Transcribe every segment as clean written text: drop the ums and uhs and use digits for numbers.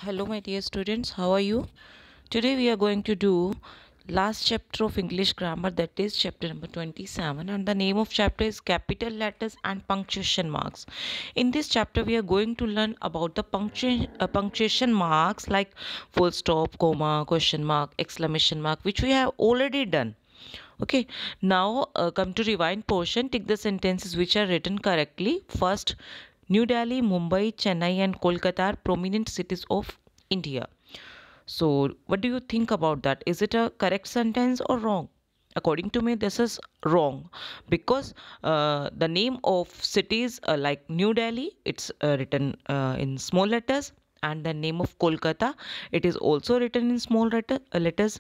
Hello my dear students, how are you? Today we are going to do last chapter of English grammar, that is chapter number 27, and the name of chapter is capital letters and punctuation marks. In this chapter we are going to learn about the punctuation marks like full stop, comma, question mark, exclamation mark, which we have already done. Okay, now come to rewind portion. Take the sentences which are written correctly. First, New Delhi, Mumbai, Chennai and Kolkata are prominent cities of India. So what do you think about that? Is it a correct sentence or wrong? According to me, this is wrong because the name of cities like New Delhi, it's written in small letters, and the name of Kolkata, it is also written in small letters,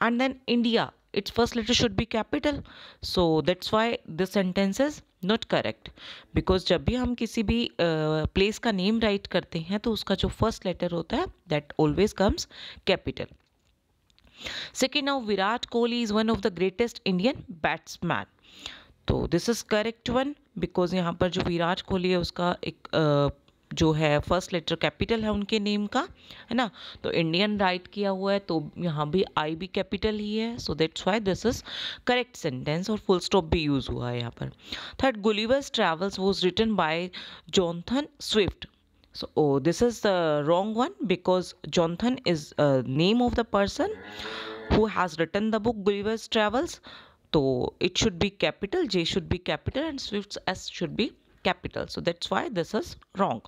and then India, its first letter should be capital. So that's why this sentence is not correct, because जब भी हम किसी भी place का name right करते हैं तो उसका जो फर्स्ट लेटर होता है that always comes capital. Second, now Virat Kohli is one of the greatest Indian batsman. तो this is correct one, because यहाँ पर जो विराट कोहली है उसका एक जो है फर्स्ट लेटर कैपिटल है उनके नेम का, है ना. तो इंडियन राइट किया हुआ है तो यहाँ भी आई भी कैपिटल ही है. So that's why this is correct sentence और फुल स्टॉप भी यूज हुआ है यहाँ पर. Third, Gulliver's travels was written by Jonathan Swift. So this is the wrong one, because Jonathan is a name of the person who has written the book Gulliver's Travels. So it should be capital, J should be capital and Swift's S should be capital. So that's why this is wrong.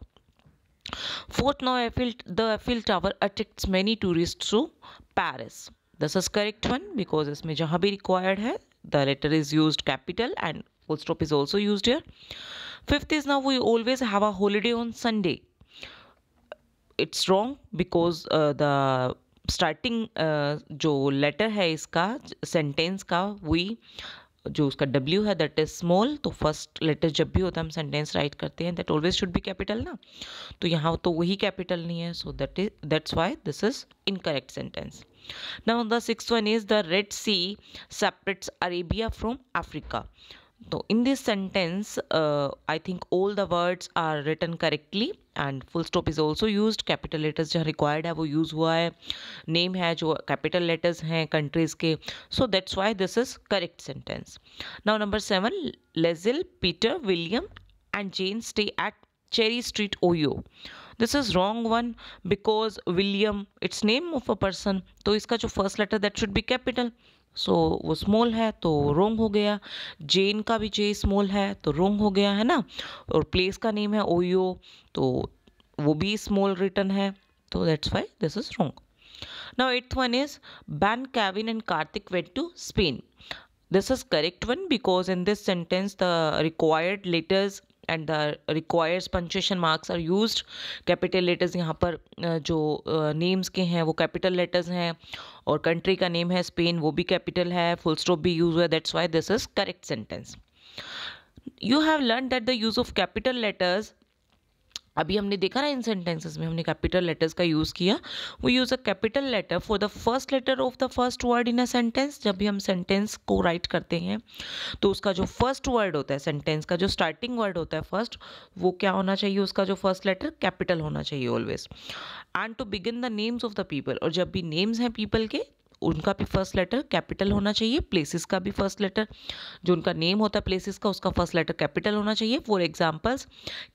Fourth, now the Eiffel Tower attracts many tourists to Paris. This is correct one, because इसमें जहाँ भी required है the letter is used capital and full stop is also used here. Fifth is, now we always have a holiday on Sunday. It's wrong because the starting जो letter है इसका sentence का, we जो उसका W है that is small. तो first letter जब भी होता है हम सेंटेंस राइट करते हैं that always should be capital ना. तो यहाँ तो वही कैपिटल नहीं है. So that's why this is incorrect sentence. Now the sixth one is the Red Sea separates Arabia from Africa. So in this sentence, I think all the words are written correctly and full stop is also used. Capital letters जहाँ required है वो use हुआ है. Name है जो capital letters हैं countries के. So that's why this is correct sentence. Now number 7, Leslie, Peter, William and Jane stay at Cherry Street, Ohio. This is wrong one, because William it's name of a person. तो इसका जो first letter that should be capital. सो वो small है तो रोंग हो गया. जेन का भी जे स्मॉल है तो रोंग हो गया, है ना. और प्लेस का नेम है ओयो तो वो भी स्मॉल रिटन है. तो that's why this is wrong. Now eighth one is Ben, Kevin and Kartik went to Spain. This is correct one, because in this sentence the required letters and the required punctuation marks are used. Capital letters यहाँ पर जो names के हैं वो capital letters हैं, और country का name है स्पेन वो भी कैपिटल है. फुल स्टॉप भी यूज हुआ है. That's why this is correct sentence. You have learn that the use of capital letters, अभी हमने देखा ना इन सेंटेंसेस में हमने कैपिटल लेटर्स का यूज़ किया. वो use a capital letter for the first letter of the first word in a sentence. जब भी हम सेंटेंस को राइट करते हैं तो उसका जो फर्स्ट वर्ड होता है सेंटेंस का, जो स्टार्टिंग वर्ड होता है फर्स्ट, वो क्या होना चाहिए, उसका जो फर्स्ट लेटर कैपिटल होना चाहिए always. And to begin the names of the people, और जब भी नेम्स हैं पीपल के उनका भी फर्स्ट लेटर कैपिटल होना चाहिए. प्लेसेस का भी फर्स्ट लेटर, जो उनका नेम होता है प्लेसेस का, उसका फर्स्ट लेटर कैपिटल होना चाहिए. For examples,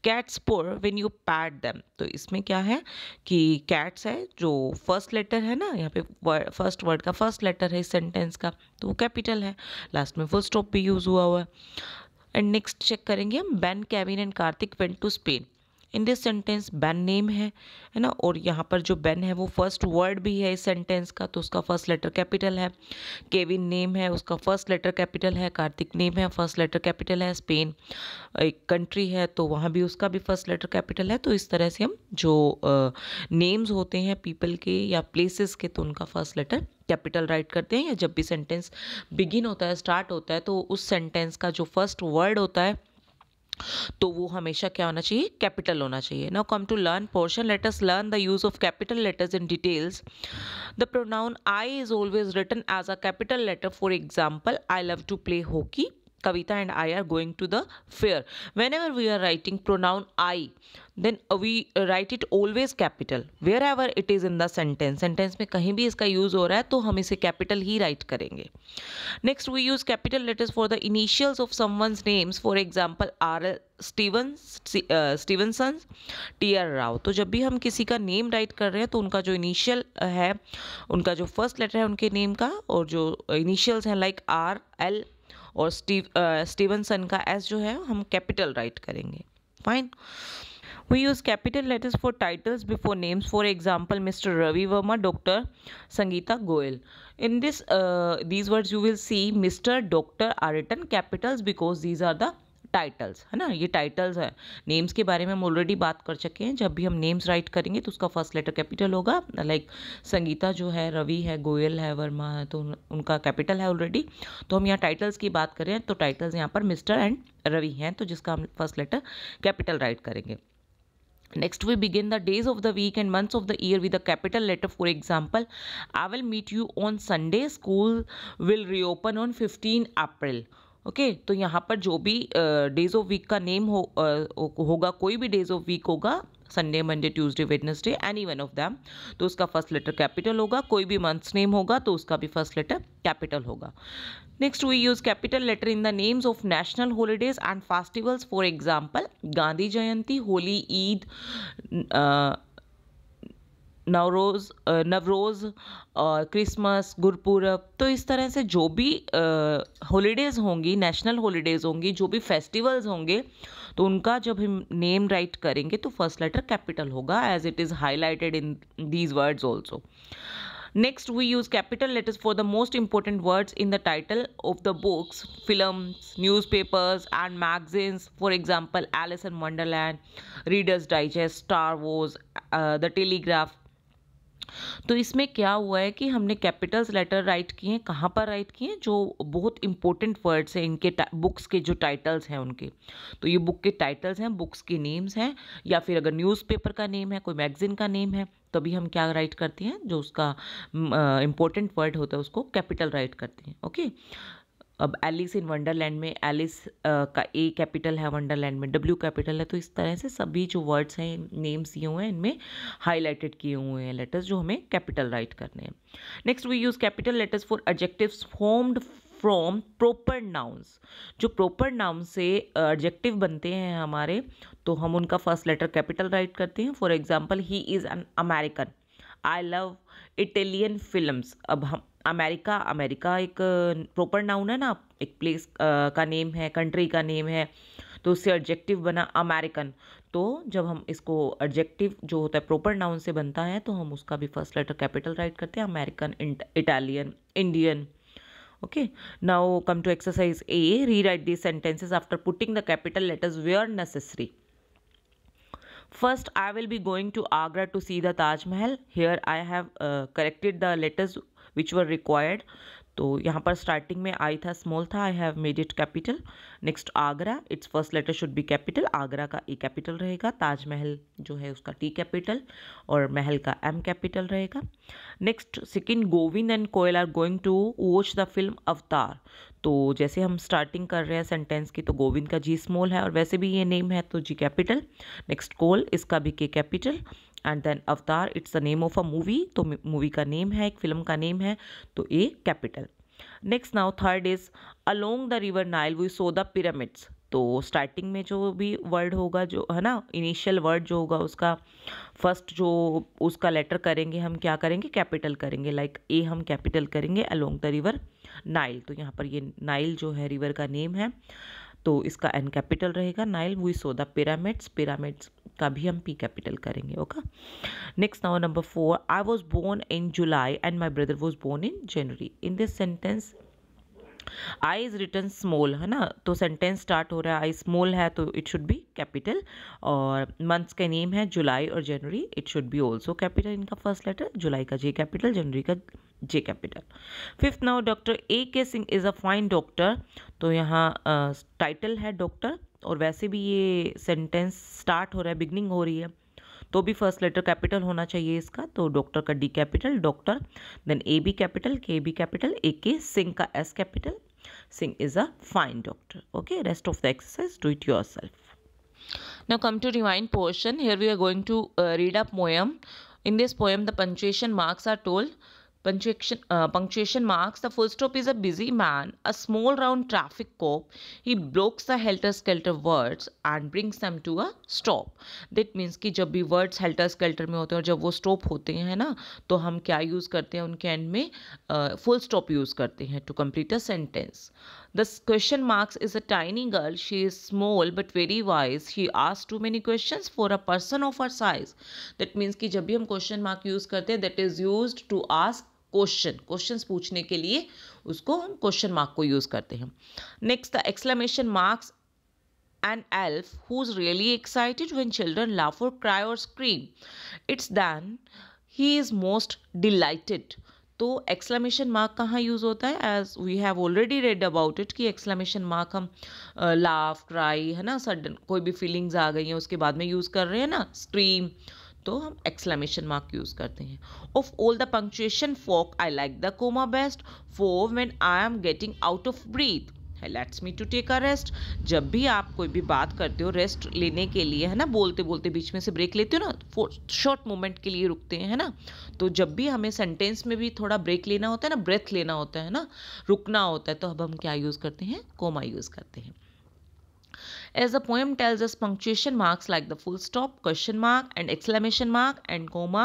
cats purr when you pat them. तो इसमें क्या है कि कैट्स है जो फर्स्ट लेटर है ना, यहाँ पे फर्स्ट वर्ड का फर्स्ट लेटर है इस सेंटेंस का, तो वो कैपिटल है. लास्ट में फुल स्टॉप भी यूज हुआ है. एंड नेक्स्ट चेक करेंगे हम, Ben, Kevin and Kartik went to Spain. In this sentence Ben name है ना, और यहाँ पर जो बेन है वो फर्स्ट वर्ड भी है इस सेंटेंस का, तो उसका फर्स्ट लेटर कैपिटल है. केविन नेम है उसका फर्स्ट लेटर कैपिटल है. कार्तिक नेम है फर्स्ट लेटर कैपिटल है. स्पेन एक कंट्री है तो वहाँ भी उसका भी फर्स्ट लेटर कैपिटल है. तो इस तरह से हम जो नेम्स होते हैं पीपल के या प्लेसेस के, तो उनका फर्स्ट लेटर कैपिटल राइट करते हैं. या जब भी सेंटेंस बिगिन होता है, स्टार्ट होता है, तो उस सेंटेंस का जो फर्स्ट वर्ड होता है तो वो हमेशा क्या होना चाहिए, कैपिटल होना चाहिए. Now come to learn portion. Let us learn the use of capital letters in details. The pronoun I is always written as a capital letter. For example, I love to play hockey. Kavita and I are going to the fair. Whenever we are writing pronoun I, then we write it always capital. Wherever it is in the sentence, sentence में कहीं भी इसका use हो रहा है तो हम इसे capital ही write करेंगे. Next, we use capital letters for the initials of someone's names. For example, R. Stevenson, T.R. Rao. तो जब भी हम किसी का नेम राइट कर रहे हैं तो उनका जो इनिशियल है, उनका जो फर्स्ट लेटर है उनके नेम का, और जो इनिशियल्स हैं लाइक R, L और स्टीवनसन का एस जो है हम कैपिटल राइट करेंगे. Fine. We use capital letters for titles before names. For example, Mr. Ravi Verma, Dr. Sangeeta Goyal. In these words you will see Mr. Doctor are written capitals because these are the titles, है ना. ये titles है. Names के बारे में हम already बात कर चुके हैं. जब भी हम नेम्स राइट करेंगे तो उसका फर्स्ट लेटर कैपिटल होगा. लाइक संगीता जो है, रवि है, गोयल है, वर्मा है, तो उनका कैपिटल है ऑलरेडी. तो हम यहाँ टाइटल्स की बात करें तो टाइटल्स यहाँ पर मिस्टर एंड रवि हैं, तो जिसका हम फर्स्ट लेटर कैपिटल राइट करेंगे. Next, we begin the days of the week and months of the year with a capital letter. For example, I will meet you on Sunday. School will reopen on 15 April. Okay तो यहाँ पर जो भी days of week का name होगा, कोई भी days of week होगा, Sunday, Monday, Tuesday, Wednesday, any one of them, तो उसका फर्स्ट लेटर कैपिटल होगा. कोई भी मंथ्स नेम होगा तो उसका भी फर्स्ट लेटर कैपिटल होगा. Next, we use capital letter in the names of national holidays and festivals. For example, Gandhi Jayanti, Holi, Eid, Navroz, Christmas, Gurpurab. तो इस तरह से जो भी हॉलीडेज़ होंगी, नेशनल हॉलीडेज़ होंगी, जो भी फेस्टिवल्स होंगे, तो उनका जब हम नेम राइट करेंगे तो फर्स्ट लेटर कैपिटल होगा, as it is highlighted in these words also. Next, we use capital letters for the most important words in the title of the books, films, newspapers and magazines. For example, Alice in Wonderland, Reader's Digest, Star Wars, The Telegraph. तो इसमें क्या हुआ है कि हमने Capitals letter right किए हैं. कहाँ पर राइट किए हैं? जो बहुत इंपॉर्टेंट वर्ड्स हैं इनके बुक्स के जो टाइटल्स हैं उनके. तो ये बुक के टाइटल्स हैं, बुक्स के नेम्स हैं, या फिर अगर न्यूज़पेपर का नेम है, कोई मैगजीन का नेम है, तभी हम क्या राइट करते हैं, जो उसका इंपॉर्टेंट वर्ड होता है उसको कैपिटल राइट करते हैं. ओके. अब एलिस इन वंडरलैंड में एलिस का ए कैपिटल है, वंडरलैंड में डब्ल्यू कैपिटल है. तो इस तरह से सभी जो वर्ड्स हैं, नेम्स दिए हुए हैं, इनमें हाईलाइटेड किए हुए हैं लेटर्स जो हमें कैपिटल राइट करने हैं. Next, we use capital letters for adjectives formed from proper nouns. जो प्रॉपर नाउन से एडजेक्टिव बनते हैं हमारे, तो हम उनका फर्स्ट लेटर कैपिटल राइट करते हैं. For example, he is an American, I love Italian films. अब हम अमेरिका एक प्रॉपर नाउन है ना, एक प्लेस का नेम है, कंट्री का नेम है, तो उससे एडजेक्टिव बना अमेरिकन. तो जब हम इसको एडजेक्टिव जो होता है प्रॉपर नाउन से बनता है तो हम उसका भी फर्स्ट लेटर कैपिटल राइट करते हैं, American, Italian, Indian. Okay, now come to exercise A. Rewrite these sentences after putting the capital letters where necessary. First, I will be going to Agra to see the Taj Mahal. Here I have corrected the letters which were required. तो यहाँ पर starting में आई था, small था, I have made it capital. Next, Agra, it's first letter should be capital. Agra का E capital रहेगा. ताजमहल जो है उसका टी कैपिटल और महल का एम कैपिटल रहेगा. Next, second, Govind and Koyal are going to watch the film Avatar. तो जैसे हम स्टार्टिंग कर रहे हैं सेंटेंस की, तो गोविंद का जी स्मॉल है और वैसे भी ये नेम है तो जी कैपिटल. नेक्स्ट, कोयल, इसका भी K capital. And then Avatar, it's the name of a movie, तो मूवी का नेम है, एक फिल्म का नेम है, तो A capital. Next, now third is along the river Nile we saw the pyramids. तो स्टार्टिंग में जो भी वर्ड होगा, जो है ना इनिशियल वर्ड जो होगा, उसका फर्स्ट जो उसका लेटर करेंगे हम क्या करेंगे, कैपिटल करेंगे. लाइक ए हम कैपिटल करेंगे अलोंग द रिवर नाइल. तो यहाँ पर ये नाइल जो है रिवर का नेम है, तो इसका एन कैपिटल रहेगा. Nile, we saw the pyramids, pyramids का भी हम पी कैपिटल करेंगे. Okay. Next, now number 4, I was born in July and my brother was born in January. In this sentence I is written small, है ना, तो sentence start हो रहा है आई स्मॉल है तो इट शुड बी कैपिटल. और मंथ्स का नेम है जुलाई और January, it should be also capital. इनका फर्स्ट लेटर, जुलाई का जे कैपिटल, जनवरी का J capital. Fifth, now doctor A K Singh is a fine doctor. तो यहाँ टाइटल है डॉक्टर, और वैसे भी ये सेंटेंस स्टार्ट हो रहा है, बिगनिंग हो रही है, तो भी फर्स्ट लेटर कैपिटल होना चाहिए इसका. तो डॉक्टर का D capital, doctor, then A बी कैपिटल, के बी कैपिटल, ए के सिंह का S capital. Singh is a fine doctor. Okay, rest of the exercise, do it yourself. Now come to rewind portion. Here we are going to read a poem. In this poem, the punctuation marks are told. Punctuation marks. The full stop is a busy man, a small round traffic cop. He blocks the helter-skelter words and brings them to a stop. That means कि जब भी words helter-skelter में होते हैं और जब वो stop होते हैं ना, तो हम क्या use करते हैं उनके end में full stop use करते हैं to complete a sentence. The question marks is a tiny girl. She is small but very wise. She asks too many questions for a person of her size. That means कि जब भी हम question mark use करते हैं, that is used to ask questions पूछने के लिए उसको हम क्वेश्चन मार्क को यूज करते हैं. Next the exclamation marks an elf who's really excited when children laugh or cry or scream. It's then he is most delighted. तो exclamation mark कहाँ यूज़ होता है? As we have already read about it कि exclamation mark हम laugh cry है ना, sudden कोई भी फीलिंग्स आ गई हैं उसके बाद में यूज़ कर रहे हैं ना, स्क्रीम, तो हम एक्सक्लेमेशन मार्क यूज़ करते हैं. Of all the punctuation folk I like the comma best for when I am getting out of breath lets me to take a rest. जब भी आप कोई भी बात करते हो रेस्ट लेने के लिए है ना, बोलते बोलते बीच में से ब्रेक लेते हो ना, शॉर्ट मोमेंट के लिए रुकते हैं है ना, तो जब भी हमें सेंटेंस में भी थोड़ा ब्रेक लेना होता है ना, ब्रेथ लेना होता है ना, रुकना होता है, तो अब हम क्या यूज़ करते हैं? कोमा यूज़ करते हैं. As the poem tells us, punctuation marks like the full stop, question mark and exclamation mark and comma,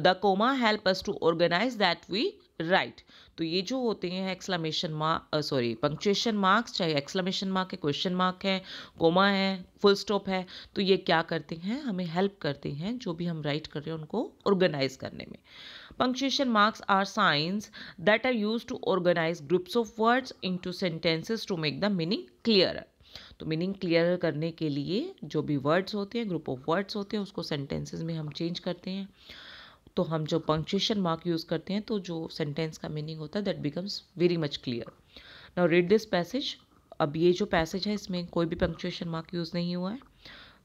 the comma help us to organize that we write. तो ये जो होते हैं एक्सक्लेमेशन मार्क पंक्चुएशन मार्क्स, चाहे exclamation mark है, question mark है, coma है, full stop है, तो ये क्या करते हैं? हमें हेल्प करते हैं जो भी हम राइट कर रहे हैं उनको ऑर्गेनाइज करने में. Punctuation marks are signs that are used to organize groups of words into sentences to make the meaning clearer. तो मीनिंग क्लियर करने के लिए जो भी वर्ड्स होते हैं, ग्रुप ऑफ वर्ड्स होते हैं, उसको सेंटेंसेस में हम चेंज करते हैं. तो हम जो पंक्चुएशन मार्क यूज़ करते हैं तो जो सेंटेंस का मीनिंग होता है that becomes very much clear. Now read this passage. अब ये जो पैसेज है इसमें कोई भी पंक्चुएशन मार्क यूज़ नहीं हुआ है.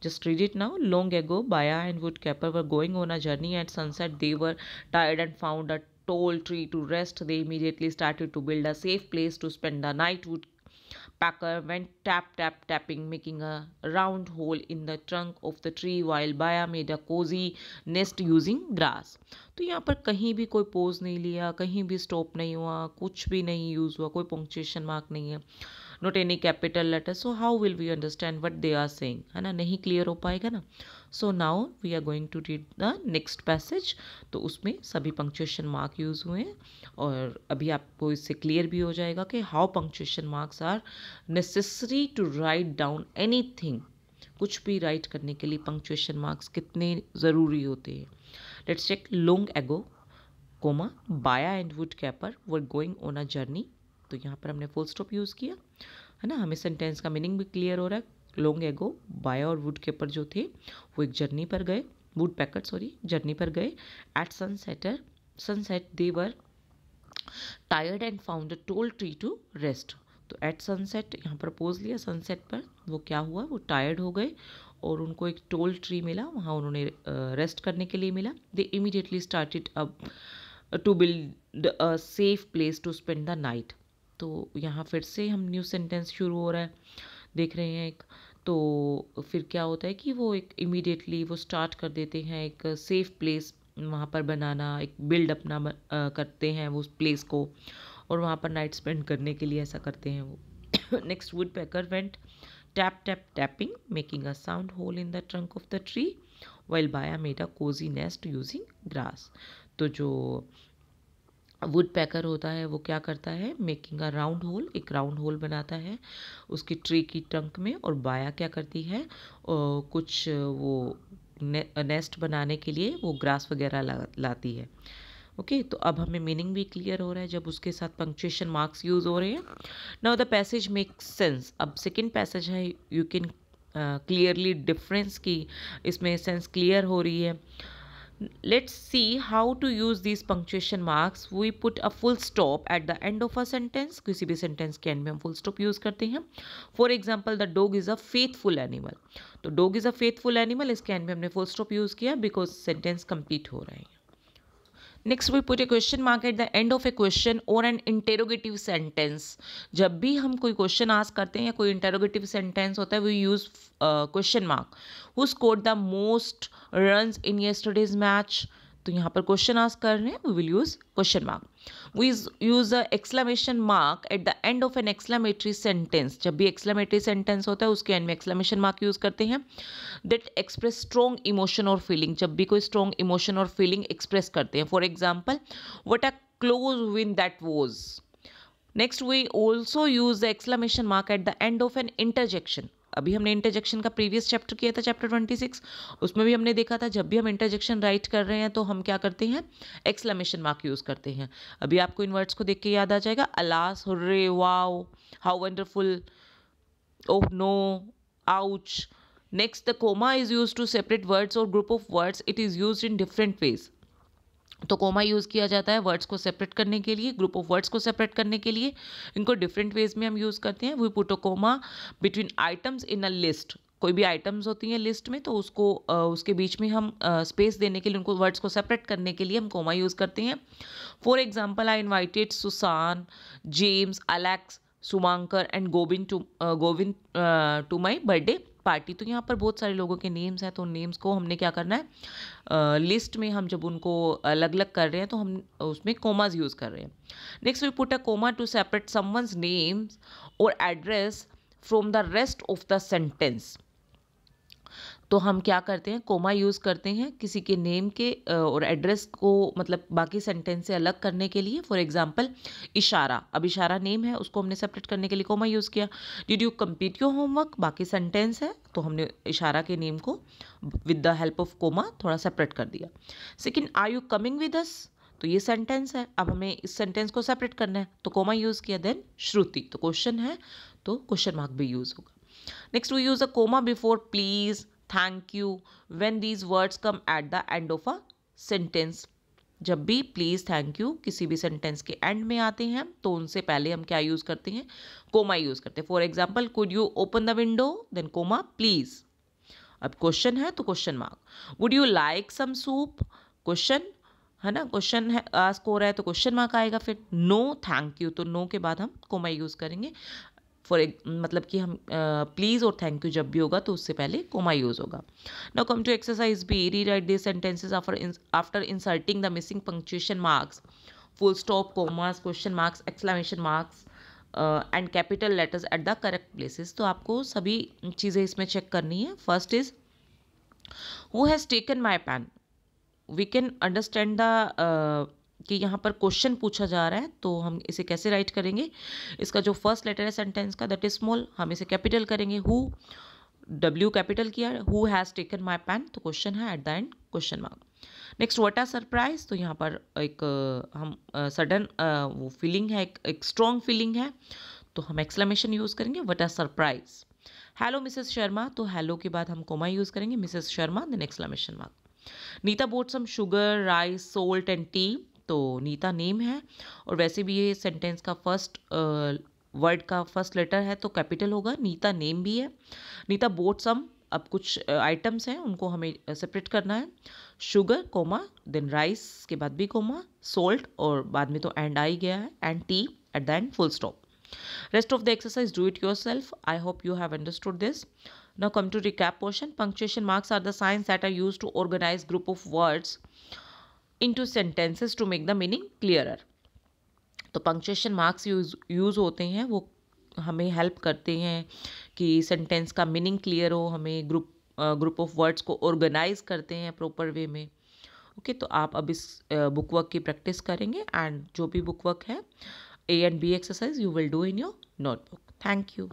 Just read it now. Long ago, Baya and Woodpecker were going on a journey. At sunset, they were tired and found a tall tree to rest. They immediately started to build a safe place to spend the night. Woodpecker went tap, tap, tapping, making a round hole in the trunk of the tree, while Baya made a cozy nest using grass. तो यहाँ पर कहीं भी कोई pose नहीं लिया, कहीं भी स्टॉप नहीं हुआ, कुछ भी नहीं यूज़ हुआ, कोई पंक्चुएशन मार्क नहीं है, not any capital letter. So how will we understand what they are saying, है ना, नहीं क्लियर हो पाएगा ना. So now we are going to read the next passage. तो उसमें सभी पंक्चुएशन मार्क यूज़ हुए हैं और अभी आपको इससे क्लियर भी हो जाएगा कि how punctuation marks are necessary to write down anything. कुछ भी राइट करने के लिए पंक्चुएशन मार्क्स कितने ज़रूरी होते हैं. Let's check. Long ago comma Baya and woodpecker were going on a journey. तो यहाँ पर हमने फुल स्टॉप यूज़ किया है ना, हमें सेंटेंस का मीनिंग भी क्लियर हो रहा है. लॉन्ग एगो बाया और वुडपेकर जो थे वो एक जर्नी पर गए, वुडपेकर जर्नी पर गए. At sunset they were tired and found a tall tree to rest. तो एट सनसेट यहाँ पर पोज लिया, सनसेट पर वो क्या हुआ, वो टायर्ड हो गए और उनको एक टोल ट्री मिला, वहाँ उन्होंने रेस्ट करने के लिए मिला. They immediately started up to build a safe place to spend the night. तो यहाँ फिर से हम न्यू सेंटेंस शुरू हो रहा है, देख रहे हैं एक. तो फिर क्या होता है कि वो एक इमीडिएटली वो स्टार्ट कर देते हैं एक सेफ प्लेस वहाँ पर बनाना, एक बिल्ड अपना करते हैं वो प्लेस को और वहाँ पर नाइट स्पेंड करने के लिए ऐसा करते हैं वो. Next woodpecker went tap tap tapping, making a sound hole in the trunk of the tree, while Baya made a cozy nest using grass. तो जो वुडपेकर होता है वो क्या करता है, मेकिंग अ राउंड होल, एक राउंड होल बनाता है उसकी ट्री की ट्रंक में, और बाया क्या करती है कुछ वो नेस्ट बनाने के लिए वो ग्रास वगैरह लाती है. ओके तो अब हमें मीनिंग भी क्लियर हो रहा है जब उसके साथ पंक्चुएशन मार्क्स यूज़ हो रहे हैं. Now the passage makes sense. अब सेकेंड पैसेज है, यू कैन क्लियरली डिफरेंस की इसमें सेंस क्लियर हो रही है. Let's see how to use this punctuation marks. We put a full stop at the end of a sentence. किसी भी sentence के एंड में हम फुल स्टॉप यूज़ करते हैं. For example the dog is a faithful animal. तो dog is a faithful animal, इसके end में हमने फुल स्टॉप यूज़ किया बिकॉज सेंटेंस कंप्लीट हो रहे हैं. Next we put a question mark at the end of a question और an interrogative sentence. जब भी हम कोई क्वेश्चन आस्क करते हैं या कोई इंटेरोगेटिव सेंटेंस होता है, we use question mark. Who scored the most runs in yesterday's match. तो यहाँ पर क्वेश्चन आस्क कर रहे हैं, we will use question mark. We use a exclamation mark at the end of an exclamatory sentence. जब भी exclamatory sentence होता है उसके एंड में एक्सक्लेमेशन मार्क यूज करते हैं। दैट एक्सप्रेस स्ट्रॉन्ग इमोशन और फीलिंग। जब भी कोई स्ट्रॉन्ग इमोशन और फीलिंग एक्सप्रेस करते हैं, for example what a close win that was. Next we also use the exclamation mark at the end of an interjection. अभी हमने इंटरजेक्शन का प्रीवियस चैप्टर किया था, चैप्टर 26, उसमें भी हमने देखा था जब भी हम इंटरजेक्शन राइट कर रहे हैं तो हम क्या करते हैं, एक्सक्लेमेशन मार्क यूज करते हैं। अभी आपको इन वर्ड्स को देख के याद आ जाएगा, alas, hurray, wow, how wonderful, oh no, ouch. Next, the comma is use to separate words और group of words. It is use in different ways. तो कोमा यूज़ किया जाता है वर्ड्स को सेपरेट करने के लिए, ग्रुप ऑफ वर्ड्स को सेपरेट करने के लिए। इनको डिफरेंट वेज में हम यूज़ करते हैं। We put a comma between items in a list. कोई भी आइटम्स होती हैं लिस्ट में तो उसको उसके बीच में हम स्पेस देने के लिए, उनको वर्ड्स को सेपरेट करने के लिए हम कोमा यूज़ करते हैं। For example, I invited Susan, James, Alex, Sumankar and Govind to my birthday party. तो यहाँ पर बहुत सारे लोगों के नेम्स हैं, तो नेम्स को हमने क्या करना है, लिस्ट में हम जब उनको अलग अलग कर रहे हैं तो हम उसमें कोमाज यूज़ कर रहे हैं। Next we put a comma to separate someone's names और address from the rest of the sentence. तो हम क्या करते हैं, कोमा यूज़ करते हैं किसी के नेम के और एड्रेस को मतलब बाकी सेंटेंस से अलग करने के लिए। फॉर एग्जांपल, इशारा। अब इशारा नेम है, उसको हमने सेपरेट करने के लिए कोमा यूज़ किया। Did you complete your homework, बाकी सेंटेंस है तो हमने इशारा के नेम को with the help of comma थोड़ा सेपरेट कर दिया। Second, are you coming with us. तो ये सेंटेंस है, अब हमें इस सेंटेंस को सेपरेट करना है तो कोमा यूज़ किया। देन श्रुति, तो क्वेश्चन है तो क्वेश्चन मार्क भी यूज़ होगा। Next, we use a comma before please, thank you, when these words come at the end of a sentence. जब भी प्लीज, थैंक यू किसी भी सेंटेंस के एंड में आते हैं तो उनसे पहले हम क्या यूज़ करते हैं, कोमा यूज़ करते हैं। For example, could you open the window, then comma please. अब क्वेश्चन है तो question mark. Would you like some soup, question है ना, क्वेश्चन है आस्क हो रहा है तो क्वेश्चन मार्क आएगा। फिर नो थैंक यू, तो नो के बाद हम कोमा यूज़ करेंगे। मतलब कि हम प्लीज़ और थैंक यू जब भी होगा तो उससे पहले कोमा यूज़ होगा। Now come to exercise B, rewrite this sentences after inserting the missing punctuation marks, full stop, commas, question marks, exclamation marks and capital letters at the correct places. तो आपको सभी चीज़ें इसमें चेक करनी है। First is, who has taken my pen. We can understand the कि यहाँ पर क्वेश्चन पूछा जा रहा है तो हम इसे कैसे राइट करेंगे। इसका जो फर्स्ट लेटर है सेंटेंस का, दैट इज स्मॉल, हम इसे कैपिटल करेंगे। हु, डब्ल्यू कैपिटल किया, who has taken my pen, तो क्वेश्चन है at the end question mark. Next, what are surprise. तो यहाँ पर एक हम सडन वो फीलिंग है, एक स्ट्रॉन्ग फीलिंग है तो हम एक्सक्लेमेशन यूज़ करेंगे, what are surprise. Hello Mrs Sharma, तो हेलो के बाद हम कोमा यूज़ करेंगे, Mrs Sharma, then exclamation mark. Nita bought some sugar, rice, salt and tea. तो नीता नेम है और वैसे भी ये सेंटेंस का फर्स्ट वर्ड का फर्स्ट लेटर है तो कैपिटल होगा। नीता नेम भी है। नीता बोट सम, अब कुछ आइटम्स हैं उनको हमें सेपरेट करना है। शुगर, कोमा, देन राइस के बाद भी कोमा, सोल्ट और बाद में तो एंड आ ही गया है, and T eight the and, full stop. Rest of the exercise, do it yourself. I hope you have understood this. Now come to recap portion. Punctuation marks are the signs that are used to organize group of words into sentences to make the meaning clearer. तो punctuation marks use होते हैं, वो हमें help करते हैं कि sentence का meaning clear हो, हमें ग्रुप ऑफ वर्ड्स को ऑर्गेनाइज करते हैं प्रॉपर वे में। ओके, तो आप अब इस बुक वर्क की प्रैक्टिस करेंगे एंड जो भी बुक वर्क है A and B exercise you will do in your notebook. Thank you.